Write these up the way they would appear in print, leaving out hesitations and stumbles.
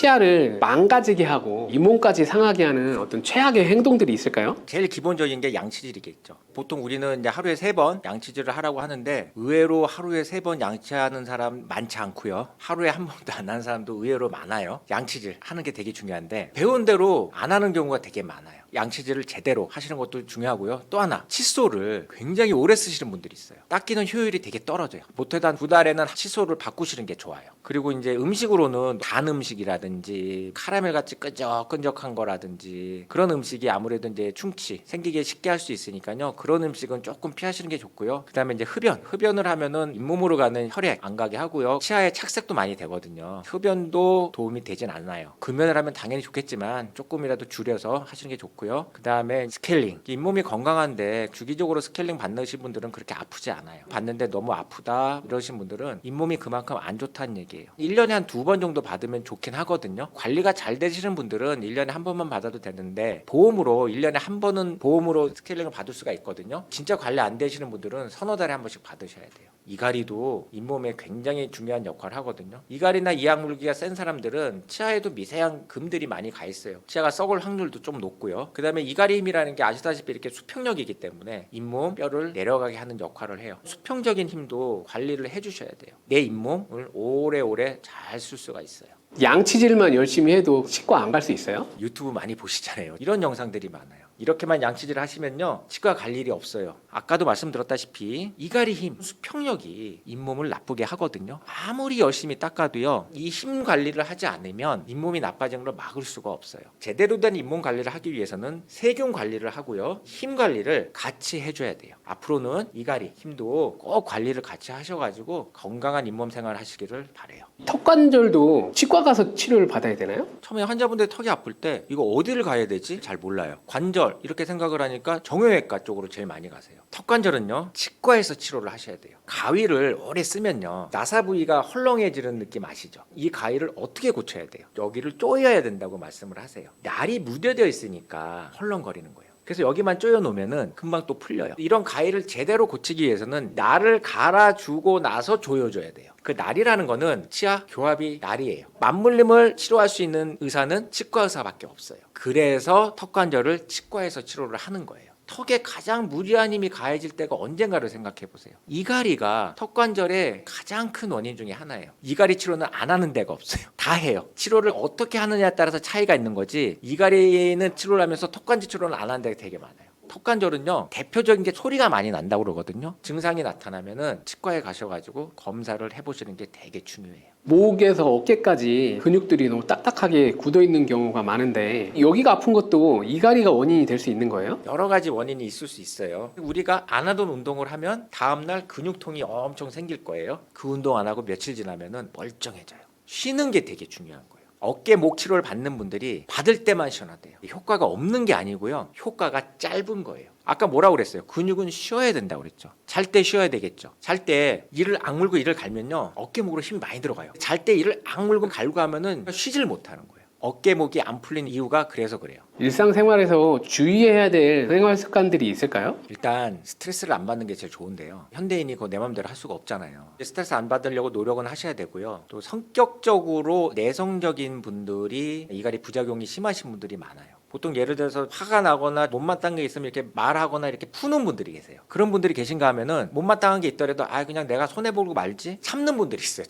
치아를 망가지게 하고 잇몸까지 상하게 하는 어떤 최악의 행동들이 있을까요? 제일 기본적인 게 양치질이겠죠. 보통 우리는 이제 하루에 3번 양치질을 하라고 하는데 의외로 하루에 3번 양치하는 사람 많지 않고요. 하루에 한 번도 안 하는 사람도 의외로 많아요. 양치질 하는 게 되게 중요한데 배운 대로 안 하는 경우가 되게 많아요. 양치질을 제대로 하시는 것도 중요하고요. 또 하나, 칫솔을 굉장히 오래 쓰시는 분들이 있어요. 닦이는 효율이 되게 떨어져요. 못해도 한 2달에는 칫솔을 바꾸시는 게 좋아요. 그리고 이제 음식으로는 단 음식이라든지 카라멜 같이 끈적끈적한 거라든지 그런 음식이 아무래도 이제 충치 생기게 쉽게 할 수 있으니까요. 그런 음식은 조금 피하시는 게 좋고요. 그다음에 이제 흡연을 하면은 잇몸으로 가는 혈액 안 가게 하고요. 치아에 착색도 많이 되거든요. 흡연도 도움이 되진 않아요. 금연을 하면 당연히 좋겠지만 조금이라도 줄여서 하시는 게 좋고요. 그다음에 스케일링, 잇몸이 건강한데 주기적으로 스케일링 받으신 분들은 그렇게 아프지 않아요. 받는데 너무 아프다 이러신 분들은 잇몸이 그만큼 안 좋다는 얘기예요. 1년에 한 2번 정도 받으면 좋긴 하거든요. 관리가 잘 되시는 분들은 1년에 한 번만 받아도 되는데 보험으로 1년에 한 번은 보험으로 스케일링을 받을 수가 있거든요. 진짜 관리 안 되시는 분들은 서너 달에 한 번씩 받으셔야 돼요. 이갈이도 잇몸에 굉장히 중요한 역할을 하거든요. 이갈이나 이악물기가 센 사람들은 치아에도 미세한 금들이 많이 가 있어요. 치아가 썩을 확률도 좀 높고요. 그 다음에 이갈이 힘이라는 게 아시다시피 이렇게 수평력이기 때문에 잇몸 뼈를 내려가게 하는 역할을 해요. 수평적인 힘도 관리를 해주셔야 돼요. 내 잇몸을 오래오래 잘 쓸 수가 있어요. 양치질만 열심히 해도 치과 안 갈 수 있어요? 유튜브 많이 보시잖아요. 이런 영상들이 많아요. 이렇게만 양치질을 하시면요 치과 갈 일이 없어요. 아까도 말씀드렸다시피 이갈이 힘, 수평력이 잇몸을 나쁘게 하거든요. 아무리 열심히 닦아도요 이 힘 관리를 하지 않으면 잇몸이 나빠지는 걸 막을 수가 없어요. 제대로 된 잇몸 관리를 하기 위해서는 세균 관리를 하고요 힘 관리를 같이 해줘야 돼요. 앞으로는 이갈이 힘도 꼭 관리를 같이 하셔가지고 건강한 잇몸 생활 하시기를 바래요. 턱관절도 치과 가서 치료를 받아야 되나요? 처음에 환자분들 턱이 아플 때 이거 어디를 가야 되지? 잘 몰라요. 관절 이렇게 생각을 하니까 정형외과 쪽으로 제일 많이 가세요. 턱관절은요 치과에서 치료를 하셔야 돼요. 가위를 오래 쓰면요 나사 부위가 헐렁해지는 느낌 아시죠? 이 가위를 어떻게 고쳐야 돼요? 여기를 조여야 된다고 말씀을 하세요. 날이 무뎌져 있으니까 헐렁거리는 거예요. 그래서 여기만 조여 놓으면은 금방 또 풀려요. 이런 가위를 제대로 고치기 위해서는 날을 갈아주고 나서 조여줘야 돼요. 그 날이라는 거는 치아 교합이 날이에요. 맞물림을 치료할 수 있는 의사는 치과 의사밖에 없어요. 그래서 턱관절을 치과에서 치료를 하는 거예요. 턱에 가장 무리한 힘이 가해질 때가 언젠가를 생각해 보세요. 이갈이가 턱관절의 가장 큰 원인 중에 하나예요. 이갈이 치료는 안 하는 데가 없어요. 다 해요. 치료를 어떻게 하느냐에 따라서 차이가 있는 거지 이갈이는 치료를 하면서 턱관절 치료는 안 하는 데가 되게 많아요. 턱관절은요 대표적인 게 소리가 많이 난다고 그러거든요. 증상이 나타나면은 치과에 가셔가지고 검사를 해보시는 게 되게 중요해요. 목에서 어깨까지 근육들이 너무 딱딱하게 굳어 있는 경우가 많은데 여기가 아픈 것도 이갈이가 원인이 될 수 있는 거예요? 여러 가지 원인이 있을 수 있어요. 우리가 안 하던 운동을 하면 다음날 근육통이 엄청 생길 거예요. 그 운동 안 하고 며칠 지나면은 멀쩡해져요. 쉬는 게 되게 중요한 거예요. 어깨 목 치료를 받는 분들이 받을 때만 시원하대요. 효과가 없는 게 아니고요. 효과가 짧은 거예요. 아까 뭐라고 그랬어요? 근육은 쉬어야 된다고 그랬죠. 잘 때 쉬어야 되겠죠. 잘 때 이를 악물고 이를 갈면요. 어깨 목으로 힘이 많이 들어가요. 잘 때 이를 악물고 갈고 하면은 쉬질 못하는 거예요. 어깨 목이 안 풀린 이유가 그래서 그래요. 일상생활에서 주의해야 될 생활 습관들이 있을까요? 일단 스트레스를 안 받는 게 제일 좋은데요. 현대인이 그거 내 맘대로 할 수가 없잖아요. 스트레스 안 받으려고 노력은 하셔야 되고요. 또 성격적으로 내성적인 분들이 이갈이 부작용이 심하신 분들이 많아요. 보통 예를 들어서 화가 나거나 못마땅한 게 있으면 이렇게 말하거나 이렇게 푸는 분들이 계세요. 그런 분들이 계신가 하면은 못마땅한 게 있더라도 그냥 내가 손해보고 말지 참는 분들이 있어요.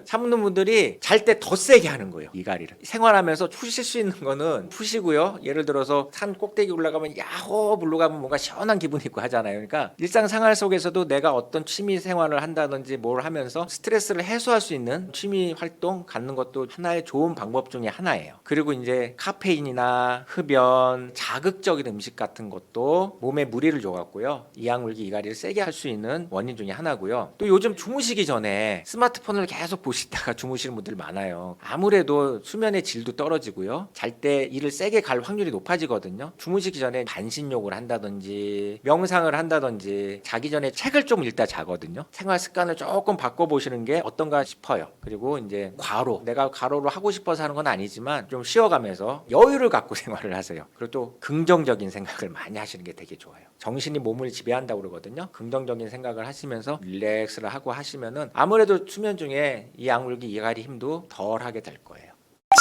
참는 분들이 잘 때 더 세게 하는 거예요. 이갈이를 생활하면서 푸실 수 있는 거는 푸시고요. 예를 들어서 산 꼭대기 올라가면 야호 물러가면 뭔가 시원한 기분이 있고 하잖아요. 그러니까 일상생활 속에서도 내가 어떤 취미 생활을 한다든지 뭘 하면서 스트레스를 해소할 수 있는 취미 활동 갖는 것도 하나의 좋은 방법 중에 하나예요. 그리고 이제 카페인이나 흡연, 자극적인 음식 같은 것도 몸에 무리를 줘갖고요. 이악물기 이갈이를 세게 할 수 있는 원인 중에 하나고요. 또 요즘 주무시기 전에 스마트폰을 계속 보시다가 주무시는 분들 많아요. 아무래도 수면의 질도 떨어지고요. 잘 때 이를 세게 갈 확률이 높아지거든요. 주무시기 전에 반신욕을 한다든지 명상을 한다든지 자기 전에 책을 좀 읽다 자거든요. 생활 습관을 조금 바꿔보시는 게 어떤가 싶어요. 그리고 이제 내가 과로를 하고 싶어서 하는 건 아니지만 좀 쉬어가면서 여유를 갖고 생활을 하세요. 그리고 또 긍정적인 생각을 많이 하시는 게 되게 좋아요. 정신이 몸을 지배한다고 그러거든요. 긍정적인 생각을 하시면서 릴렉스를 하고 하시면은 아무래도 수면 중에 이 악물기 이갈이 힘도 덜 하게 될 거예요.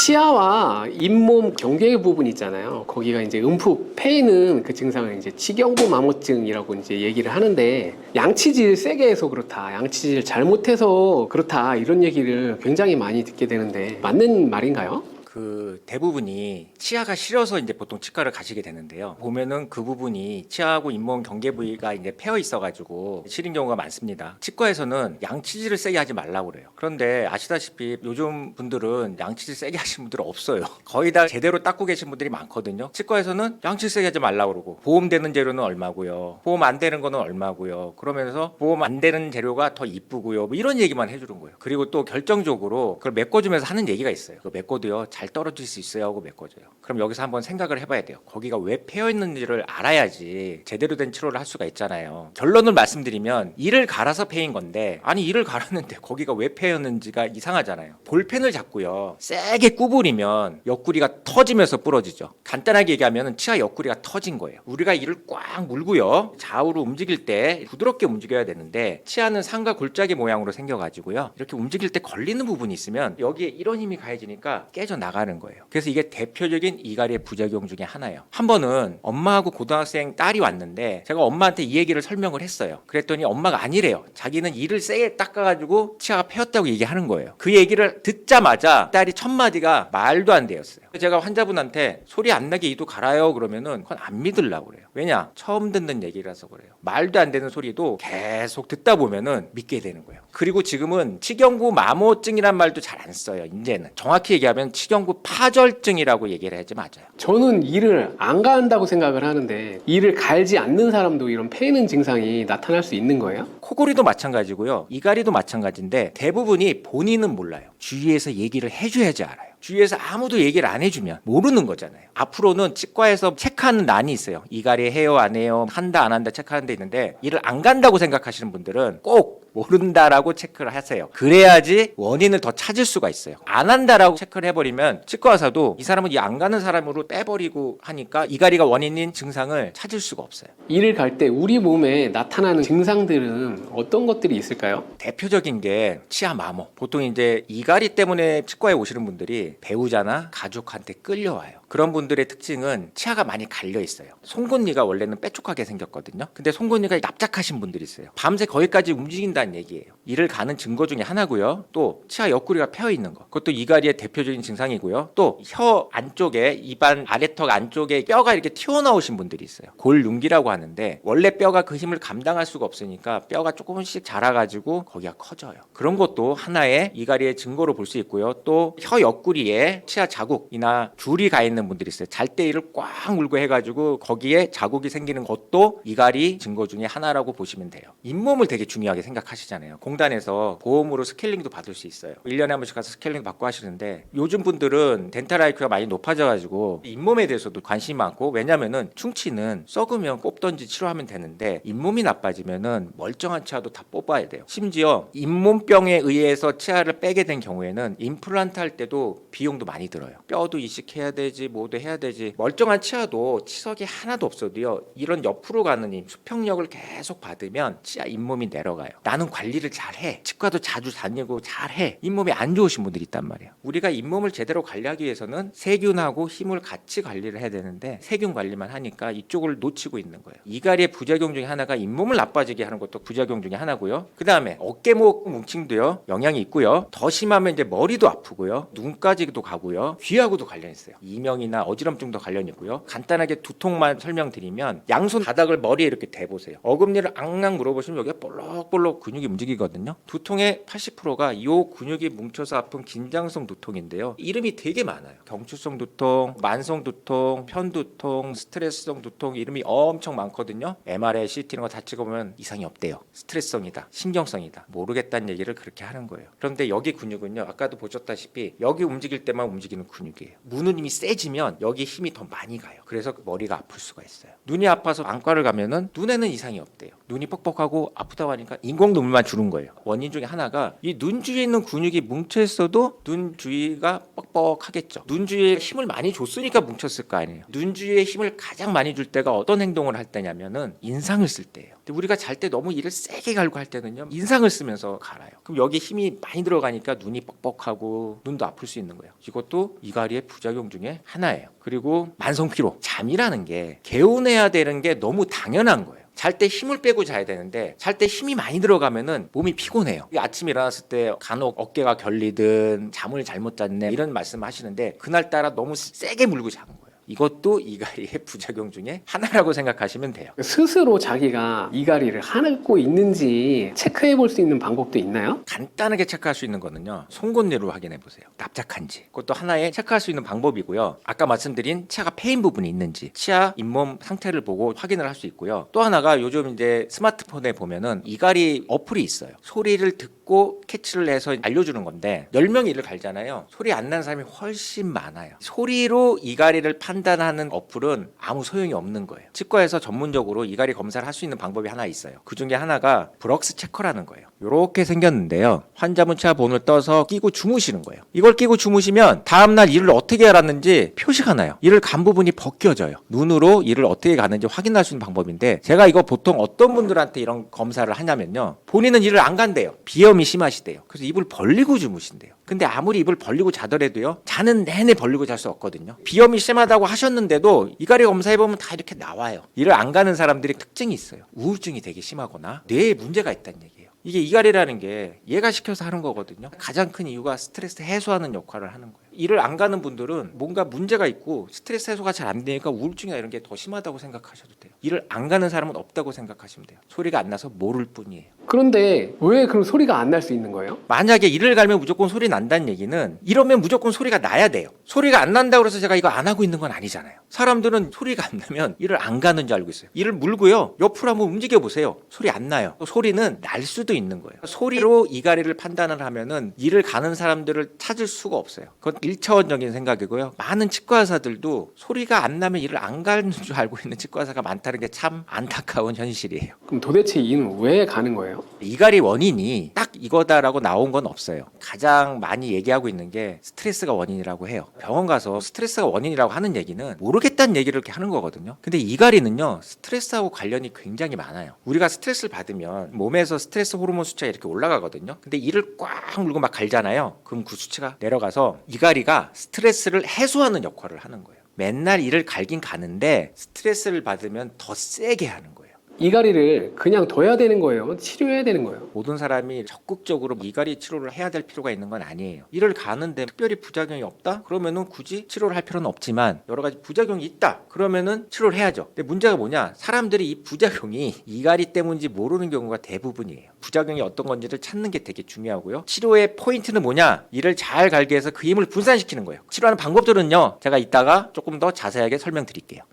치아와 잇몸 경계 부분 있잖아요. 거기가 이제 움푹 패이는 그 증상을 이제 치경부 마모증이라고 이제 얘기를 하는데, 양치질 세게 해서 그렇다, 양치질 잘못해서 그렇다, 이런 얘기를 굉장히 많이 듣게 되는데 맞는 말인가요? 그 대부분이 치아가 시려서 이제 보통 치과를 가시게 되는데요. 보면은 그 부분이 치아하고 잇몸 경계 부위가 이제 패여 있어가지고 시린 경우가 많습니다. 치과에서는 양치질을 세게 하지 말라고 그래요. 그런데 아시다시피 요즘 분들은 양치질 세게 하시는 분들은 없어요. 거의 다 제대로 닦고 계신 분들이 많거든요. 치과에서는 양치질 세게 하지 말라고 그러고, 보험 되는 재료는 얼마고요, 보험 안 되는 거는 얼마고요, 그러면서 보험 안 되는 재료가 더 이쁘고요, 뭐 이런 얘기만 해주는 거예요. 그리고 또 결정적으로 그걸 메꿔주면서 하는 얘기가 있어요. 그 메꿔도요, 잘 떨어질 수 있어야 하고 메꿔줘요. 그럼 여기서 한번 생각을 해봐야 돼요. 거기가 왜 패여 있는지를 알아야지 제대로 된 치료를 할 수가 있잖아요. 결론을 말씀드리면, 이를 갈아서 패인 건데, 아니 이를 갈았는데 거기가 왜 패였는지가 이상하잖아요. 볼펜을 잡고요, 세게 구부리면 옆구리가 터지면서 부러지죠. 간단하게 얘기하면 치아 옆구리가 터진 거예요. 우리가 이를 꽉 물고요, 좌우로 움직일 때 부드럽게 움직여야 되는데, 치아는 상과 골짜기 모양으로 생겨가지고요, 이렇게 움직일 때 걸리는 부분이 있으면 여기에 이런 힘이 가해지니까 깨져 나가는 거예요. 그래서 이게 대표적인 이갈이의 부작용 중에 하나예요. 한 번은 엄마하고 고등학생 딸이 왔는데, 제가 엄마한테 이 얘기를 설명을 했어요. 그랬더니 엄마가 아니래요. 자기는 이를 세게 닦아가지고 치아가 패였다고 얘기하는 거예요. 그 얘기를 듣자마자 딸이 첫 마디가 말도 안 되었어요. 제가 환자분한테 소리 안 나게 이도 갈아요 그러면은 그건 안 믿으려고 그래요. 왜냐? 처음 듣는 얘기라서 그래요. 말도 안 되는 소리도 계속 듣다 보면은 믿게 되는 거예요. 그리고 지금은 치경부 마모증이란 말도 잘 안 써요. 이제는 정확히 얘기하면 치경부 파절증이라고 얘기를 해야지 맞아요. 저는 이를 안 가한다고 생각을 하는데, 이를 갈지 않는 사람도 이런 패이는 증상이 나타날 수 있는 거예요? 코골이도 마찬가지고요, 이갈이도 마찬가지인데, 대부분이 본인은 몰라요. 주위에서 얘기를 해줘야지 알아요. 주위에서 아무도 얘기를 안 해주면 모르는 거잖아요. 앞으로는 치과에서 체크하는 난이 있어요. 이갈이 해요 안 해요, 한다 안 한다 체크하는 데 있는데, 이를 안 간다고 생각하시는 분들은 꼭 모른다라고 체크를 하세요. 그래야지 원인을 더 찾을 수가 있어요. 안 한다라고 체크를 해버리면 치과 의사도 이 사람은 이 안 가는 사람으로 빼버리고 하니까 이갈이가 원인인 증상을 찾을 수가 없어요. 이를 갈 때 우리 몸에 나타나는 증상들은 어떤 것들이 있을까요? 대표적인 게 치아 마모. 보통 이제 이갈이 때문에 치과에 오시는 분들이 배우자나 가족한테 끌려와요. 그런 분들의 특징은 치아가 많이 갈려 있어요. 송곳니가 원래는 빼쪽하게 생겼거든요. 근데 송곳니가 납작하신 분들이 있어요. 밤새 거기까지 움직인다는 얘기예요. 이를 가는 증거 중에 하나고요. 또 치아 옆구리가 패여 있는 거, 그것도 이갈이의 대표적인 증상이고요. 또 혀 안쪽에, 입안 아래턱 안쪽에 뼈가 이렇게 튀어나오신 분들이 있어요. 골융기라고 하는데, 원래 뼈가 그 힘을 감당할 수가 없으니까 뼈가 조금씩 자라가지고 거기가 커져요. 그런 것도 하나의 이갈이의 증거로 볼 수 있고요. 또 혀 옆구리에 치아 자국이나 줄이 가 있는 분들이 있어요. 잘 때 이를 꽉 물고 해가지고 거기에 자국이 생기는 것도 이갈이 증거 중에 하나라고 보시면 돼요. 잇몸을 되게 중요하게 생각하시잖아요. 공단에서 보험으로 스케일링도 받을 수 있어요. 1년에 한 번씩 가서 스케일링 받고 하시는데, 요즘 분들은 덴탈 IQ가 많이 높아져가지고 잇몸에 대해서도 관심이 많고, 왜냐면은 충치는 썩으면 뽑던지 치료하면 되는데, 잇몸이 나빠지면은 멀쩡한 치아도 다 뽑아야 돼요. 심지어 잇몸병에 의해서 치아를 빼게 된 경우에는 임플란트 할 때도 비용도 많이 들어요. 뼈도 이식해야 되지, 뭐도 해야 되지. 멀쩡한 치아도 치석이 하나도 없어도요, 이런 옆으로 가는 이 수평력을 계속 받으면 치아 잇몸이 내려가요. 나는 관리를 잘해, 치과도 자주 다니고 잘해, 잇몸이 안 좋으신 분들이 있단 말이에요. 우리가 잇몸을 제대로 관리하기 위해서는 세균하고 힘을 같이 관리를 해야 되는데, 세균 관리만 하니까 이쪽을 놓치고 있는 거예요. 이갈이의 부작용 중에 하나가 잇몸을 나빠지게 하는 것도 부작용 중에 하나고요. 그 다음에 어깨목 뭉칭도요, 영향이 있고요. 더 심하면 이제 머리도 아프고요, 눈까지도 가고요, 귀하고도 관련 있어요. 이명이나 어지럼증도 관련 있고요. 간단하게 두통만 설명드리면, 양손 바닥을 머리에 이렇게 대보세요. 어금니를 앙앙 물어보시면 여기가 볼록볼록 근육이 움직이거든요. 두통의 80%가 이 근육이 뭉쳐서 아픈 긴장성 두통인데요. 이름이 되게 많아요. 경추성 두통, 만성 두통, 편두통, 스트레스성 두통, 이름이 엄청 많거든요. MRI, CT 이런 거 다 찍어보면 이상이 없대요. 스트레스성이다, 신경성이다, 모르겠다는 얘기를 그렇게 하는 거예요. 그런데 여기 근육은요, 아까도 보셨다시피 여기 움직일 때만 움직이는 근육이에요. 무는 힘이 세지면 여기 힘이 더 많이 가요. 그래서 머리가 아플 수가 있어요. 눈이 아파서 안과를 가면은 눈에는 이상이 없대요. 눈이 뻑뻑하고 아프다고 하니까 인공 눈물만 주는 거예요. 거예요. 원인 중에 하나가 이 눈 주위에 있는 근육이 뭉쳐 있어도 눈 주위가 뻑뻑하겠죠. 눈 주위에 힘을 많이 줬으니까 뭉쳤을 거 아니에요. 눈 주위에 힘을 가장 많이 줄 때가 어떤 행동을 할 때냐면은 인상을 쓸 때예요. 근데 우리가 잘 때 너무 이를 세게 갈고 할 때는요, 인상을 쓰면서 갈아요. 그럼 여기 힘이 많이 들어가니까 눈이 뻑뻑하고 눈도 아플 수 있는 거예요. 이것도 이갈이의 부작용 중에 하나예요. 그리고 만성 피로. 잠이라는 게 개운해야 되는 게 너무 당연한 거예요. 잘 때 힘을 빼고 자야 되는데 잘 때 힘이 많이 들어가면은 몸이 피곤해요. 아침에 일어났을 때 간혹 어깨가 결리든 잠을 잘못 잤네 이런 말씀 하시는데 그날따라 너무 세게 물고 자는 거예요. 이것도 이갈이의 부작용 중에 하나라고 생각하시면 돼요. 스스로 자기가 이갈이를 하고 있는지 체크해 볼 수 있는 방법도 있나요? 간단하게 체크할 수 있는 거는요, 송곳니로 확인해 보세요. 납작한지. 그것도 하나의 체크할 수 있는 방법이고요. 아까 말씀드린 치아가 패인 부분이 있는지 치아 잇몸 상태를 보고 확인을 할 수 있고요. 또 하나가 요즘 이제 스마트폰에 보면은 이갈이 어플이 있어요. 소리를 듣고 캐치를 해서 알려주는 건데 10명이 이를 갈잖아요. 소리 안 나는 사람이 훨씬 많아요. 소리로 이갈이를 판단하는 어플은 아무 소용이 없는 거예요. 치과에서 전문적으로 이갈이 검사를 할 수 있는 방법이 하나 있어요. 그 중에 하나가 브럭스 체커라는 거예요. 이렇게 생겼는데요. 환자분 치아 본을 떠서 끼고 주무시는 거예요. 이걸 끼고 주무시면 다음날 이를 어떻게 갈았는지 표시가 나요. 이를 간 부분이 벗겨져요. 눈으로 이를 어떻게 가는지 확인할 수 있는 방법인데 제가 이거 보통 어떤 분들한테 이런 검사를 하냐면요. 본인은 이를 안 간대요. 비염이 심하시대요. 그래서 입을 벌리고 주무신대요. 근데 아무리 입을 벌리고 자더라도요. 자는 내내 벌리고 잘 수 없거든요. 비염이 심하다고 하셨는데도 이갈이 검사해보면 다 이렇게 나와요. 이를 안 가는 사람들이 특징이 있어요. 우울증이 되게 심하거나 뇌에 문제가 있다는 얘기예요. 이게 이갈이라는 게 얘가 시켜서 하는 거거든요. 가장 큰 이유가 스트레스 해소하는 역할을 하는 거예요. 이를 안 가는 분들은 뭔가 문제가 있고 스트레스 해소가 잘 안 되니까 우울증이나 이런 게 더 심하다고 생각하셔도 돼요. 이를 안 가는 사람은 없다고 생각하시면 돼요. 소리가 안 나서 모를 뿐이에요. 그런데 왜 그럼 소리가 안 날 수 있는 거예요? 만약에 이를 갈면 무조건 소리 난다는 얘기는 이러면 무조건 소리가 나야 돼요. 소리가 안 난다고 해서 제가 이거 안 하고 있는 건 아니잖아요. 사람들은 소리가 안 나면 이를 안 가는 줄 알고 있어요. 이를 물고요. 옆으로 한번 움직여 보세요. 소리 안 나요. 소리는 날 수도 있는 거예요. 소리로 이갈이를 판단을 하면은 이를 가는 사람들을 찾을 수가 없어요. 그건 1차원적인 생각이고요. 많은 치과 의사들도 소리가 안 나면 이를 안 가는 줄 알고 있는 치과 의사가 많다는 게 참 안타까운 현실이에요. 그럼 도대체 이는 왜 가는 거예요? 이갈이 원인이 딱 이거다라고 나온 건 없어요. 가장 많이 얘기하고 있는 게 스트레스가 원인이라고 해요. 병원 가서 스트레스가 원인이라고 하는 얘기는 모르겠다는 얘기를 이렇게 하는 거거든요. 근데 이갈이는요, 스트레스하고 관련이 굉장히 많아요. 우리가 스트레스를 받으면 몸에서 스트레스 호르몬 수치가 이렇게 올라가거든요. 근데 이를 꽉 물고 막 갈잖아요. 그럼 그 수치가 내려가서 이갈이가 스트레스를 해소하는 역할을 하는 거예요. 맨날 이를 갈긴 가는데 스트레스를 받으면 더 세게 하는 거예요. 이갈이를 그냥 둬야 되는 거예요? 치료해야 되는 거예요? 모든 사람이 적극적으로 이갈이 치료를 해야 될 필요가 있는 건 아니에요. 이를 가는데 특별히 부작용이 없다? 그러면은 굳이 치료를 할 필요는 없지만 여러 가지 부작용이 있다? 그러면은 치료를 해야죠. 근데 문제가 뭐냐? 사람들이 이 부작용이 이갈이 때문인지 모르는 경우가 대부분이에요. 부작용이 어떤 건지를 찾는 게 되게 중요하고요. 치료의 포인트는 뭐냐? 이를 잘 갈게 해서 그 힘을 분산시키는 거예요. 치료하는 방법들은요. 제가 이따가 조금 더 자세하게 설명드릴게요.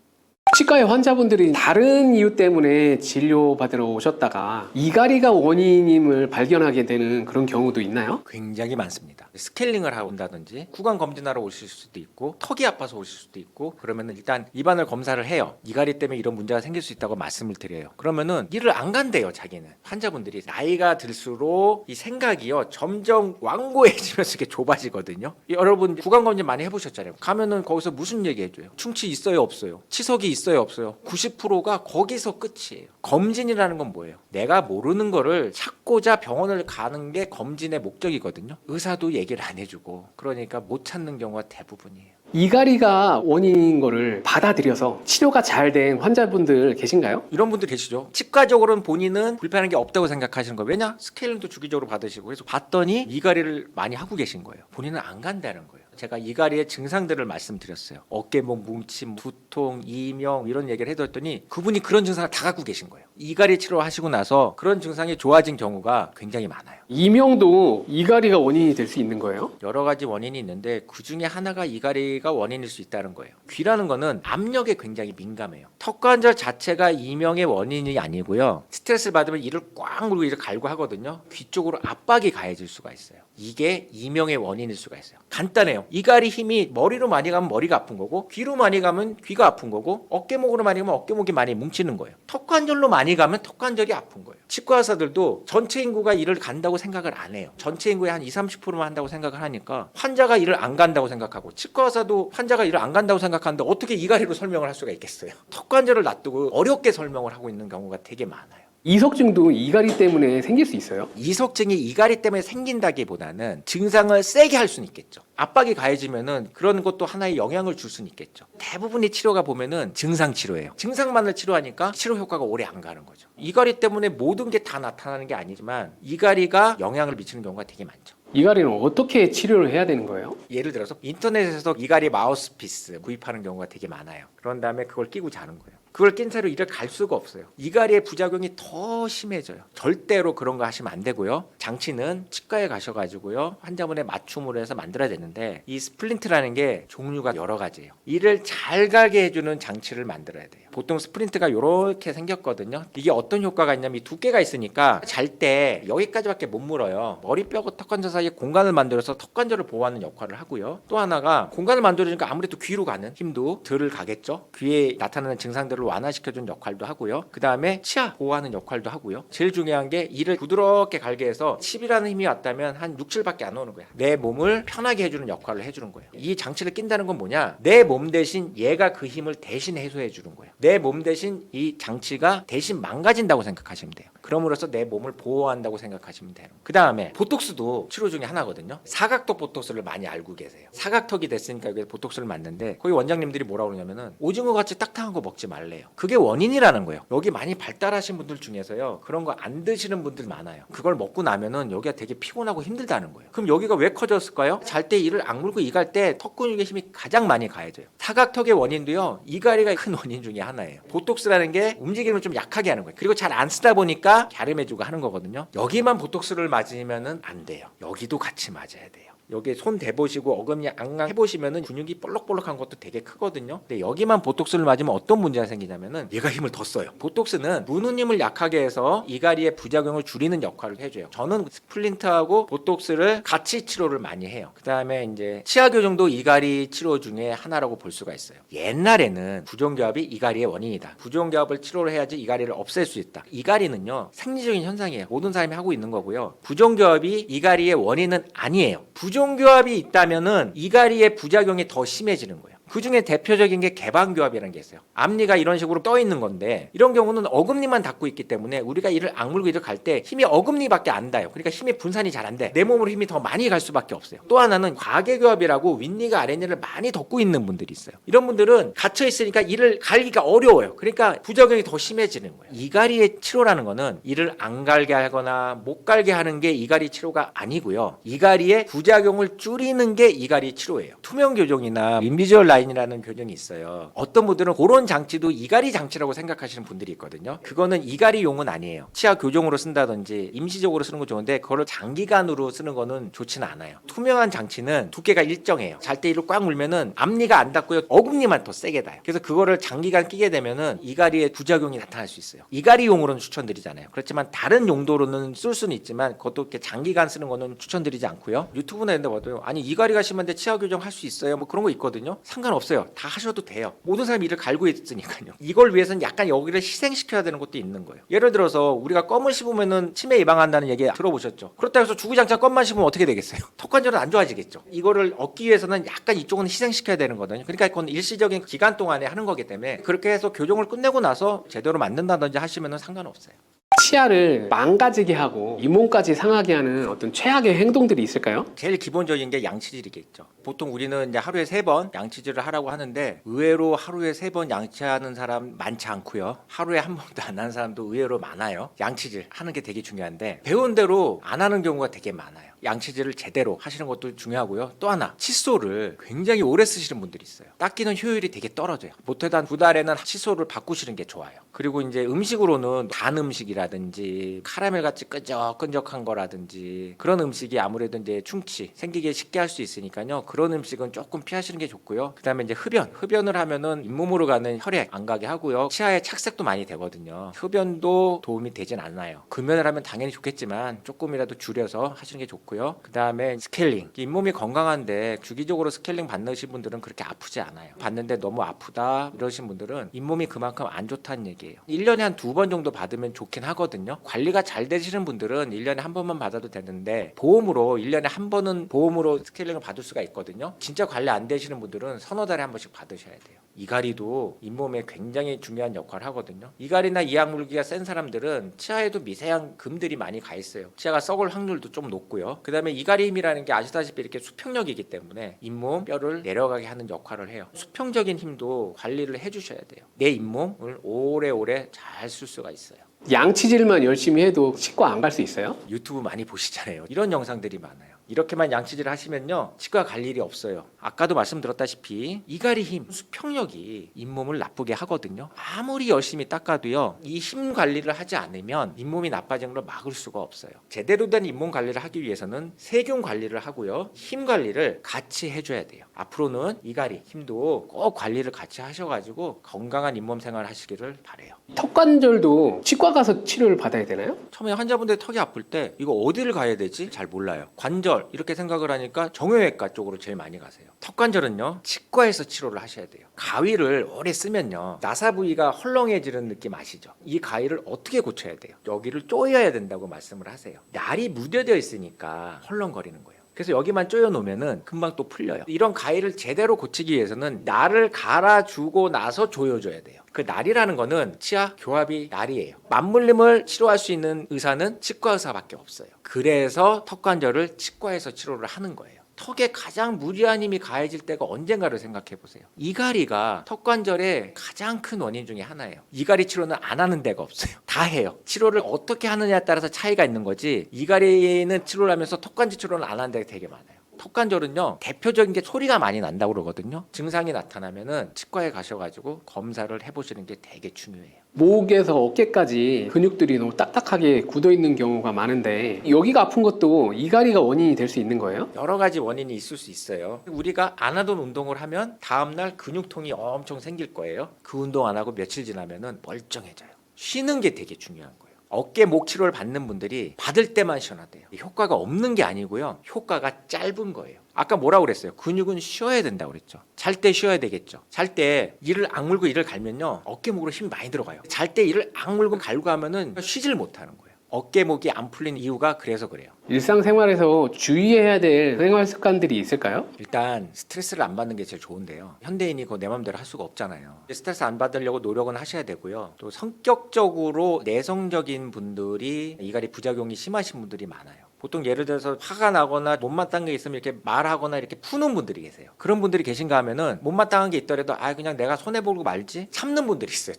치과의 환자분들이 다른 이유 때문에 진료받으러 오셨다가 이갈이가 원인임을 발견하게 되는 그런 경우도 있나요? 굉장히 많습니다. 스케일링을 하고 온다든지 구강 검진하러 오실 수도 있고 턱이 아파서 오실 수도 있고 그러면은 일단 입안을 검사를 해요. 이갈이 때문에 이런 문제가 생길 수 있다고 말씀을 드려요. 그러면은 이를 안 간대요. 자기는. 환자분들이 나이가 들수록 이 생각이요 점점 완고해지면서 이렇게 좁아지거든요. 여러분 구강 검진 많이 해보셨잖아요. 가면은 거기서 무슨 얘기 해줘요? 충치 있어요 없어요? 치석이 있어요 없어요? 90%가 거기서 끝이에요. 검진이라는 건 뭐예요? 내가 모르는 거를 찾고자 병원을 가는 게 검진의 목적이거든요. 의사도 얘기를 안 해주고 그러니까 못 찾는 경우가 대부분이에요. 이갈이가 원인인 거를 받아들여서 치료가 잘 된 환자분들 계신가요? 이런 분들 계시죠. 치과적으로는 본인은 불편한 게 없다고 생각하시는 거예요. 왜냐? 스케일링도 주기적으로 받으시고 그래서 봤더니 이갈이를 많이 하고 계신 거예요. 본인은 안 간다는 거예요. 제가 이갈이의 증상들을 말씀드렸어요. 어깨목 뭉침, 두통, 이명 이런 얘기를 해드렸더니 그분이 그런 증상을 다 갖고 계신 거예요. 이갈이 치료하시고 나서 그런 증상이 좋아진 경우가 굉장히 많아요. 이명도 이갈이가 원인이 될 수 있는 거예요? 여러 가지 원인이 있는데 그 중에 하나가 이갈이가 원인일 수 있다는 거예요. 귀라는 거는 압력에 굉장히 민감해요. 턱관절 자체가 이명의 원인이 아니고요. 스트레스를 받으면 이를 꽉 물고 이를 갈고 하거든요. 귀 쪽으로 압박이 가해질 수가 있어요. 이게 이명의 원인일 수가 있어요. 간단해요. 이갈이 힘이 머리로 많이 가면 머리가 아픈 거고, 귀로 많이 가면 귀가 아픈 거고, 어깨목으로 많이 가면 어깨목이 많이 뭉치는 거예요. 턱관절로 많이 가면 턱관절이 아픈 거예요. 치과 의사들도 전체 인구가 이를 간다고 생각을 안 해요. 전체 인구의 한 20-30%만 한다고 생각을 하니까 환자가 이를 안 간다고 생각하고, 치과 의사도 환자가 이를 안 간다고 생각하는데 어떻게 이갈이로 설명을 할 수가 있겠어요. 턱관절을 놔두고 어렵게 설명을 하고 있는 경우가 되게 많아요. 이석증도 이갈이 때문에 생길 수 있어요? 이석증이 이갈이 때문에 생긴다기보다는 증상을 세게 할 수는 있겠죠. 압박이 가해지면은 그런 것도 하나의 영향을 줄 수는 있겠죠. 대부분의 치료가 보면은 증상 치료예요. 증상만을 치료하니까 치료 효과가 오래 안 가는 거죠. 이갈이 때문에 모든 게 다 나타나는 게 아니지만 이갈이가 영향을 미치는 경우가 되게 많죠. 이갈이는 어떻게 치료를 해야 되는 거예요? 예를 들어서 인터넷에서 이갈이 마우스피스 구입하는 경우가 되게 많아요. 그런 다음에 그걸 끼고 자는 거예요. 그걸 낀 채로 이를 갈 수가 없어요. 이갈이의 부작용이 더 심해져요. 절대로 그런 거 하시면 안 되고요. 장치는 치과에 가셔가지고요, 환자분의 맞춤으로 해서 만들어야 되는데, 이 스플린트라는 게 종류가 여러 가지예요. 이를 잘 가게 해주는 장치를 만들어야 돼요. 보통 스플린트가 이렇게 생겼거든요. 이게 어떤 효과가 있냐면, 이 두께가 있으니까 잘 때 여기까지밖에 못 물어요. 머리뼈하고 턱관절 사이에 공간을 만들어서 턱관절을 보호하는 역할을 하고요. 또 하나가 공간을 만들어주니까 아무래도 귀로 가는 힘도 덜 가겠죠. 귀에 나타나는 증상들을 완화시켜주는 역할도 하고요. 그 다음에 치아 보호하는 역할도 하고요. 제일 중요한 게 이를 부드럽게 갈게 해서 10이라는 힘이 왔다면 한 6, 7밖에 안 오는 거야. 내 몸을 편하게 해주는 역할을 해주는 거예요. 이 장치를 낀다는 건 뭐냐? 내 몸 대신 얘가 그 힘을 대신 해소해 주는 거예요. 내 몸 대신 이 장치가 대신 망가진다고 생각하시면 돼요. 그럼으로써 내 몸을 보호한다고 생각하시면 돼요. 그 다음에 보톡스도 치료 중에 하나거든요. 사각턱 보톡스를 많이 알고 계세요. 사각턱이 됐으니까 여기 보톡스를 맞는데, 거기 원장님들이 뭐라고 그러냐면은 오징어 같이 딱딱한 거 먹지 말래요. 그게 원인이라는 거예요. 여기 많이 발달하신 분들 중에서요, 그런 거 안 드시는 분들 많아요. 그걸 먹고 나면은 여기가 되게 피곤하고 힘들다는 거예요. 그럼 여기가 왜 커졌을까요? 잘 때 이를 악물고 이갈 때 턱 근육의 힘이 가장 많이 가해져요. 사각턱의 원인도요, 이갈이가 큰 원인 중에 하나예요. 보톡스라는 게 움직임을 좀 약하게 하는 거예요. 그리고 잘 안 쓰다 보니까 갸름해지고 하는 거거든요. 여기만 보톡스를 맞으면은 안 돼요. 여기도 같이 맞아야 돼요. 여기 손 대보시고 어금니 앙앙 해보시면은 근육이 볼록볼록한 것도 되게 크거든요. 근데 여기만 보톡스를 맞으면 어떤 문제가 생기냐면은 얘가 힘을 더 써요. 보톡스는 무는 힘을 약하게 해서 이갈이의 부작용을 줄이는 역할을 해줘요. 저는 스플린트하고 보톡스를 같이 치료를 많이 해요. 그 다음에 이제 치아 교정도 이갈이 치료 중에 하나라고 볼 수가 있어요. 옛날에는 부종교합이 이갈이의 원인이다. 부종교합을 치료를 해야지 이갈이를 없앨 수 있다. 이갈이는요, 생리적인 현상이에요. 모든 사람이 하고 있는 거고요. 부종교합이 이갈이의 원인은 아니에요. 부종교합이 있다면은 이갈이의 부작용이 더 심해지는 거예요. 그 중에 대표적인 게 개방교합이라는 게 있어요. 앞니가 이런 식으로 떠 있는 건데, 이런 경우는 어금니만 닿고 있기 때문에 우리가 이를 악물고 이를 갈 때 힘이 어금니밖에 안 닿아요. 그러니까 힘이 분산이 잘 안 돼. 내 몸으로 힘이 더 많이 갈 수밖에 없어요. 또 하나는 과계교합이라고 윗니가 아랫니를 많이 덮고 있는 분들이 있어요. 이런 분들은 갇혀 있으니까 이를 갈기가 어려워요. 그러니까 부작용이 더 심해지는 거예요. 이갈이의 치료라는 거는 이를 안 갈게 하거나 못 갈게 하는 게 이갈이 치료가 아니고요. 이갈이의 부작용을 줄이는 게 이갈이 치료예요. 투명 교정이나 인비주얼 라인이라는 교정이 있어요. 어떤 분들은 그런 장치도 이갈이 장치라고 생각하시는 분들이 있거든요. 그거는 이갈이용은 아니에요. 치아 교정으로 쓴다든지 임시적으로 쓰는 거 좋은데, 그거를 장기간으로 쓰는 거는 좋지는 않아요. 투명한 장치는 두께가 일정해요. 잘 때 이를 꽉 물면은 앞니가 안 닿고요, 어금니만 더 세게 닿아요. 그래서 그거를 장기간 끼게 되면은 이갈이의 부작용이 나타날 수 있어요. 이갈이용으로는 추천드리잖아요. 그렇지만 다른 용도로는 쓸 수는 있지만 그것도 이렇게 장기간 쓰는 거는 추천드리지 않고요. 유튜브나 이런 데 봐도요, 아니 이갈이가 심한데 치아 교정 할 수 있어요? 뭐 그런 거 있거든요. 상관없어요. 다 하셔도 돼요. 모든 사람이 이를 갈고 있으니까요. 이걸 위해서는 약간 여기를 희생시켜야 되는 것도 있는 거예요. 예를 들어서 우리가 껌을 씹으면은 치매 예방한다는 얘기 들어보셨죠? 그렇다고 해서 주구장창 껌만 씹으면 어떻게 되겠어요? 턱관절은 안 좋아지겠죠. 이거를 얻기 위해서는 약간 이쪽은 희생시켜야 되는 거거든요. 그러니까 그건 일시적인 기간 동안에 하는 거기 때문에, 그렇게 해서 교정을 끝내고 나서 제대로 만든다든지 하시면은 상관없어요. 치아를 망가지게 하고 잇몸까지 상하게 하는 어떤 최악의 행동들이 있을까요? 제일 기본적인 게 양치질이겠죠. 보통 우리는 이제 하루에 3번 양치질을 하라고 하는데, 의외로 하루에 3번 양치하는 사람 많지 않고요. 하루에 한 번도 안 하는 사람도 의외로 많아요. 양치질 하는 게 되게 중요한데, 배운 대로 안 하는 경우가 되게 많아요. 양치질을 제대로 하시는 것도 중요하고요. 또 하나, 칫솔을 굉장히 오래 쓰시는 분들이 있어요. 닦이는 효율이 되게 떨어져요. 보통 한 2달에는 칫솔을 바꾸시는 게 좋아요. 그리고 이제 음식으로는 단 음식이라든지 카라멜 같이 끈적끈적한 거라든지, 그런 음식이 아무래도 이제 충치 생기게 쉽게 할 수 있으니까요. 그런 음식은 조금 피하시는 게 좋고요. 그다음에 이제 흡연을 하면은 잇몸으로 가는 혈액 안 가게 하고요. 치아에 착색도 많이 되거든요. 흡연도 도움이 되진 않아요. 금연을 하면 당연히 좋겠지만 조금이라도 줄여서 하시는 게 좋고요. 좋고요. 그 다음에 스케일링. 잇몸이 건강한데 주기적으로 스케일링 받으신 분들은 그렇게 아프지 않아요. 받는데 너무 아프다 이러신 분들은 잇몸이 그만큼 안 좋다는 얘기예요. 1년에 한 2번 정도 받으면 좋긴 하거든요. 관리가 잘 되시는 분들은 1년에 한 번만 받아도 되는데 보험으로 1년에 한 번은 보험으로 스케일링을 받을 수가 있거든요. 진짜 관리 안 되시는 분들은 서너 달에 한 번씩 받으셔야 돼요. 이갈이도 잇몸에 굉장히 중요한 역할을 하거든요. 이갈이나 이악물기가 센 사람들은 치아에도 미세한 금들이 많이 가 있어요. 치아가 썩을 확률도 좀 높고요. 그 다음에 이갈이 힘이라는 게 아시다시피 이렇게 수평력이기 때문에 잇몸 뼈를 내려가게 하는 역할을 해요. 수평적인 힘도 관리를 해주셔야 돼요. 내 잇몸을 오래오래 잘 쓸 수가 있어요. 양치질만 열심히 해도 치과 안 갈 수 있어요? 유튜브 많이 보시잖아요. 이런 영상들이 많아요. 이렇게만 양치질을 하시면요 치과 갈 일이 없어요. 아까도 말씀드렸다시피 이갈이 힘, 수평력이 잇몸을 나쁘게 하거든요. 아무리 열심히 닦아도요 이 힘 관리를 하지 않으면 잇몸이 나빠지는 걸 막을 수가 없어요. 제대로 된 잇몸 관리를 하기 위해서는 세균 관리를 하고요 힘 관리를 같이 해줘야 돼요. 앞으로는 이갈이 힘도 꼭 관리를 같이 하셔가지고 건강한 잇몸 생활 하시기를 바래요. 턱관절도 치과 가서 치료를 받아야 되나요? 처음에 환자분들 턱이 아플 때 이거 어디를 가야 되지? 잘 몰라요. 관절 이렇게 생각을 하니까 정형외과 쪽으로 제일 많이 가세요. 턱관절은요 치과에서 치료를 하셔야 돼요. 가위를 오래 쓰면요 나사 부위가 헐렁해지는 느낌 아시죠? 이 가위를 어떻게 고쳐야 돼요? 여기를 조여야 된다고 말씀을 하세요. 날이 무뎌져 있으니까 헐렁거리는 거예요. 그래서 여기만 조여 놓으면은 금방 또 풀려요. 이런 가위를 제대로 고치기 위해서는 날을 갈아주고 나서 조여줘야 돼요. 그 날이라는 거는 치아 교합이 날이에요. 맞물림을 치료할 수 있는 의사는 치과 의사밖에 없어요. 그래서 턱관절을 치과에서 치료를 하는 거예요. 턱에 가장 무리한 힘이 가해질 때가 언젠가를 생각해 보세요. 이갈이가 턱관절의 가장 큰 원인 중에 하나예요. 이갈이 치료는 안 하는 데가 없어요. 다 해요. 치료를 어떻게 하느냐에 따라서 차이가 있는 거지 이갈이는 치료를 하면서 턱관절 치료는 안 하는 데가 되게 많아요. 턱관절은요 대표적인 게 소리가 많이 난다고 그러거든요. 증상이 나타나면은 치과에 가셔가지고 검사를 해보시는 게 되게 중요해요. 목에서 어깨까지 근육들이 너무 딱딱하게 굳어 있는 경우가 많은데 여기가 아픈 것도 이갈이가 원인이 될 수 있는 거예요? 여러 가지 원인이 있을 수 있어요. 우리가 안 하던 운동을 하면 다음날 근육통이 엄청 생길 거예요. 그 운동 안 하고 며칠 지나면은 멀쩡해져요. 쉬는 게 되게 중요한 거예요. 어깨 목 치료를 받는 분들이 받을 때만 시원하대요. 효과가 없는 게 아니고요. 효과가 짧은 거예요. 아까 뭐라고 그랬어요? 근육은 쉬어야 된다고 그랬죠. 잘 때 쉬어야 되겠죠. 잘 때 이를 악물고 이를 갈면요. 어깨 목으로 힘이 많이 들어가요. 잘 때 이를 악물고 갈고 하면은 쉬질 못하는 거예요. 어깨 목이 안 풀린 이유가 그래서 그래요. 일상생활에서 주의해야 될 생활 습관들이 있을까요? 일단 스트레스를 안 받는 게 제일 좋은데요. 현대인이 그거 내 맘대로 할 수가 없잖아요. 스트레스 안 받으려고 노력은 하셔야 되고요. 또 성격적으로 내성적인 분들이 이갈이 부작용이 심하신 분들이 많아요. 보통 예를 들어서 화가 나거나 못마땅한 게 있으면 이렇게 말하거나 이렇게 푸는 분들이 계세요. 그런 분들이 계신가 하면은 못마땅한 게 있더라도 그냥 내가 손해보고 말지 참는 분들이 있어요.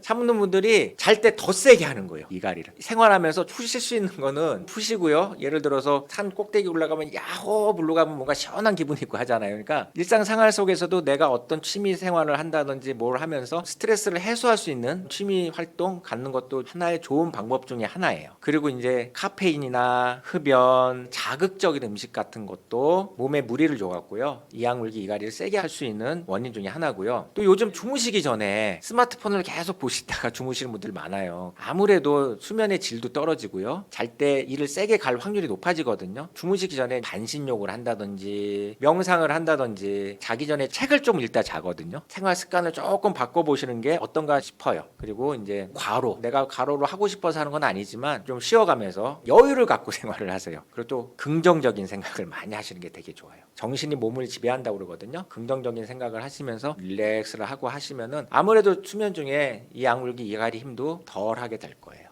참는 분들이 잘 때 더 세게 하는 거예요. 이갈이를 생활하면서 푸실 수 있는 거는 푸시고요. 예를 들어서 산 꼭대기 올라가면 야호 불러가면 뭔가 시원한 기분이 있고 하잖아요. 그러니까 일상생활 속에서도 내가 어떤 취미 생활을 한다든지 뭘 하면서 스트레스를 해소할 수 있는 취미 활동 갖는 것도 하나의 좋은 방법 중에 하나예요. 그리고 이제 카페인이나 흡연, 자극적인 음식 같은 것도 몸에 무리를 줘갖고요. 이악물기 이갈이를 세게 할 수 있는 원인 중에 하나고요. 또 요즘 주무시기 전에 스마트폰을 계속 보시다가 주무시는 분들 많아요. 아무래도 수면의 질도 떨어지고요. 잘 때 이를 세게 갈 확률이 높아지거든요. 주무시기 전에 반신욕을 한다든지 명상을 한다든지 자기 전에 책을 좀 읽다 자거든요. 생활 습관을 조금 바꿔보시는 게 어떤가 싶어요. 그리고 이제 내가 과로로 하고 싶어서 하는 건 아니지만 좀 쉬어가면서 여유를 갖고 생활을 하세요. 그리고 또 긍정적인 생각을 많이 하시는 게 되게 좋아요. 정신이 몸을 지배한다고 그러거든요. 긍정적인 생각을 하시면서 릴렉스를 하고 하시면은 아무래도 수면 중에 이 악물기 이갈이 힘도 덜 하게 될 거예요.